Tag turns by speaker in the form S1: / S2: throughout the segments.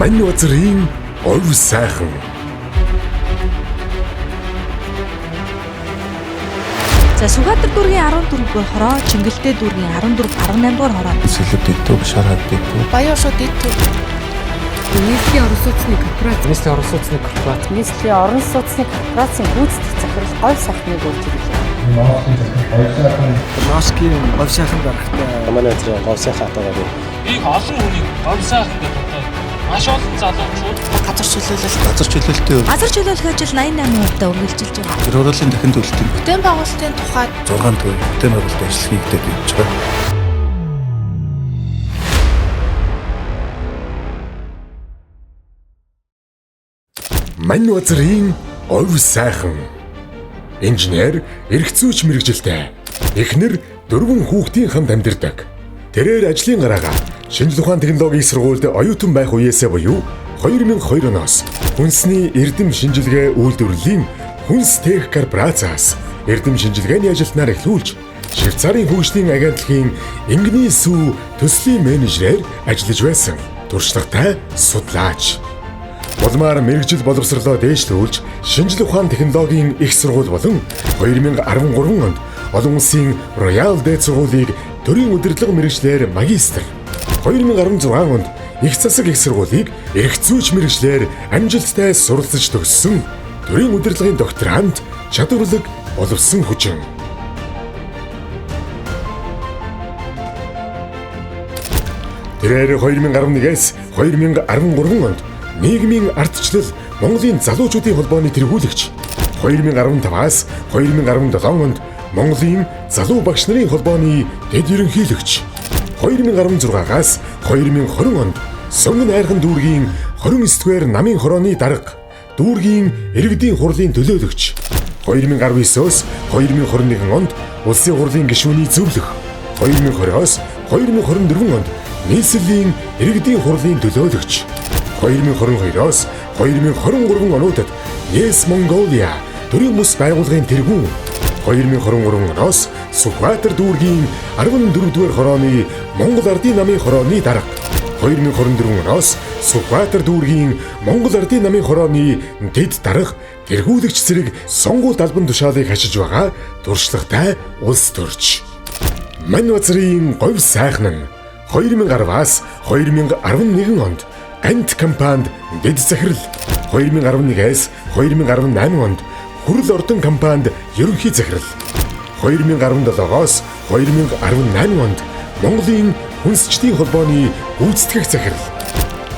S1: Маньвазрын ов сайхан.
S2: За Сүхбаатар дүүргийн 14 дугаар хороо, Чингэлтэй дүүргийн 14, 18 дугаар хороо.
S3: Сэлэд дэвтүү, Шараад дэвтүү.
S2: Баян шууд дэвтүү.
S4: Нийслэлийн орон сууцны корпорац.
S5: Нийслэлийн орон сууцны корпорац.
S4: Нийслэлийн орон сууцны корпорацийн гүйцэтгэх захирал говь сайхныг үрж ирлээ.
S6: Москийн говь сайхан дарагтай.
S7: Манай зэрэг говь сайхан атаагаар
S8: их олон хүнийг говь сайхан гэж бодоод маш олон залуучууд
S2: Газар чөлөөлөлт. Газар чөлөөлөх ажил 88% үргэлжилж байгаа.
S3: Тэр хурлын дахин төлөлтийн
S2: Бүтээн байгуулалтын тухайд
S3: 6 төвийн бүтээн байгуулалтын ажил хийгдэж байна.
S1: Маньвазрын ов сайхан. Инженер эрх зүйч мэрэгжилтэй. Эхнэр 4 хүүхдийн хамт амьдардаг. Тэрээр ажлын гараагаа шинжлэх ухааны технологийн сургуульд оюутан байх үеэсээ буюу 2002 оноос хүнсний эрдэм шинжилгээ үйлдвэрлэлийн Хүнс Тех корпорациас эрдэм шинжилгээний ажилтнаар эхлүүлж Швейцарын хөгжлийн агентлагийн Ингний сүү төслийн менежерээр ажиллаж байсан. Туршлагатай судлаач. Улмаар мэрэгжил боловсролоо дээшлүүлж шинжлэх ухааны технологийн их сургууль болон 2013 онд олон улсын Royal Dээд сургуулийг төрийн удирдлага мэргэжлэр магистр, 2016 онд их засаг их сургуулийг эрх зүйч мэргэжлэр амжилттай суралцж төгссөн төрийн удирдлагын докторант, чадварлаг боловсон хүчин. Тэрээр 2011-ээс 2013 онд нийгмийн ардчлал Монголын залуучуудын холбооны тэргүүлэгч, 2015-аас 2017 онд Монголын залуу багш нарын холбооны дэд ерөнхийлөгч, 2016-аас 2020 онд Сонгон хайрхан дүүргийн 29-р намын хорооны дарга, дүүргийн иргэдийн хурлын төлөөлөгч, 2019-өөс 2021 онд улсын хурлын гишүүний зөвлөх, 2020-оос 2024 онд нийслэлийн иргэдийн хурлын төлөөлөгч, 2022-оос 2023 онуудад Yes Mongolia төрийн бус байгууллагын тэргүүн, 2023 оноос Сүхбаатар дүүргийн 14-р хорооны Монгол Ардын намын хорооны дарга, 2024 оноос Сүхбаатар дүүргийн Монгол Ардын намын хорооны дэд дарга, тэргүүлэгч зэрэг сонгуульд албан тушаалыг хашиж байгаа туршлагатай улс төрч. Маньвазрын говь сайхан 2010-аас 2011 онд Гант компанид дэд захирал, 2011-ээс 2018 онд Хүрэл ордон компанид ерөнхий захирал, 2017-оос 2018 онд Монголын хүнсчдийн холбооны гүйцэтгэх захирал,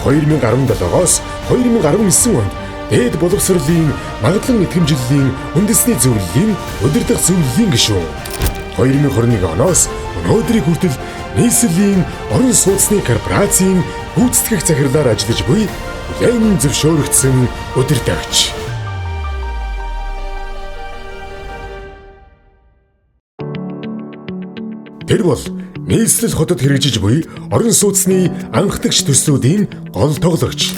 S1: 2017-оос 2019 онд дээд боловсролын магадлан итгэмжлэлийн үндэсний зөвлөлийн удирдах зөвлөлийн гишүүн, 2021 оноос өнөөдрийг хүртэл нийслэлийн орон сууцны корпорацийн гүйцэтгэх захирлаар ажиллаж буй хүлээн зөвшөөрөгдсөн удирдагч. Тэр бол нийслэл хотод хэрэгжиж буй орон сууцны анхдагч төслүүдийн гол тоглогч.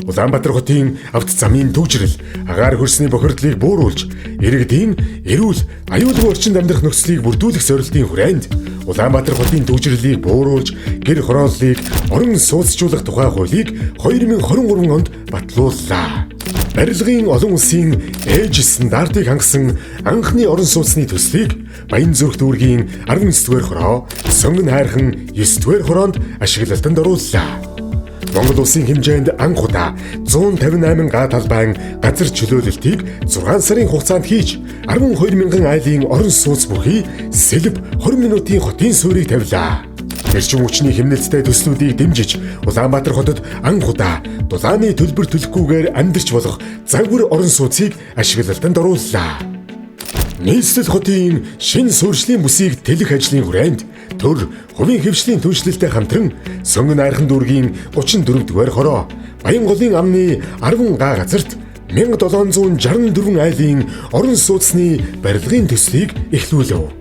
S1: Улаанбаатар хотын авто замын төвжирэл, агаар хөрсний бохирдлыг бууруулж, иргэдийн эрүүл, аюулгүй орчинд амьдрах нөхцөлийг бүрдүүлэх зорилтын хүрээнд Улаанбаатар хотын төвжирлийг бууруулж, гэр хорооллыг орон сууцжуулах тухай хуулийг 2023 онд батлууллаа. Барилгын олон улсын ээж стандартыг хангасан анхны орон сууцны төслийг Баянзүрх дүүргийн 19-р хороо, Сонгон хайрхан 9-р хороонд ашиглалтанд орууллаа. Монгол улсын хэмжээнд анх удаа 158 га талбайн газар чөлөөлөлтийг 6 сарын хугацаанд хийж 12 мянган айлын орон сууц бүхий сэлб 20 минутын хотын суурийг тавилаа. Эрчим хүчний хэмнэлттэй төслүүдийг дэмжиж Улаанбаатар хотод анх удаа дулааны төлбөр төлөхгүйгээр амьдарч болох загвар орон сууцыг ашиглалтанд орууллаа. Нийслэл хотын шинэ суурьшлийн бүсийг тэлэх ажлын хүрээнд төр хувийн хэвшлийн түншлэлтэй хамтран Сонгон хайрхан дүүргийн 34-р хороо, Баянголын амны 10 га газарт 1764 айлын орон сууцны барилгын төслийг эхлүүлв.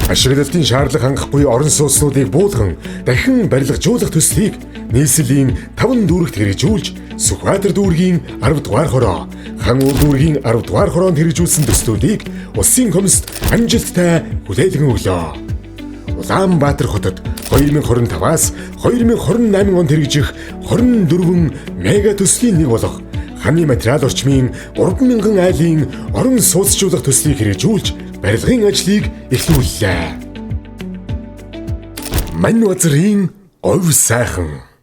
S1: Ашиглалтын шаардлага хангахгүй орон сууцнуудыг буулган дахин барилгажуулах төслийг нийслэлийн 5 дүүрэгт хэрэгжүүлж Сүхбаатар дүүргийн 10 дугаар хороо, Хан уур дүүргийн 10 дугаар хороонд хэрэгжүүлсэн төслүүдийг улсын комист амжилттай хүлээлгэн өглөө. Улаанбаатар хотод 2025-аас 2028 онд хэрэгжих 24 мега төслийн нэг болох ханы материал орчмын 3,000 айлын орон сууцжуулах төслийг хэрэгжүүлж барилгын ажлыг эхлүүллээ. Мань Базрын ов сайхан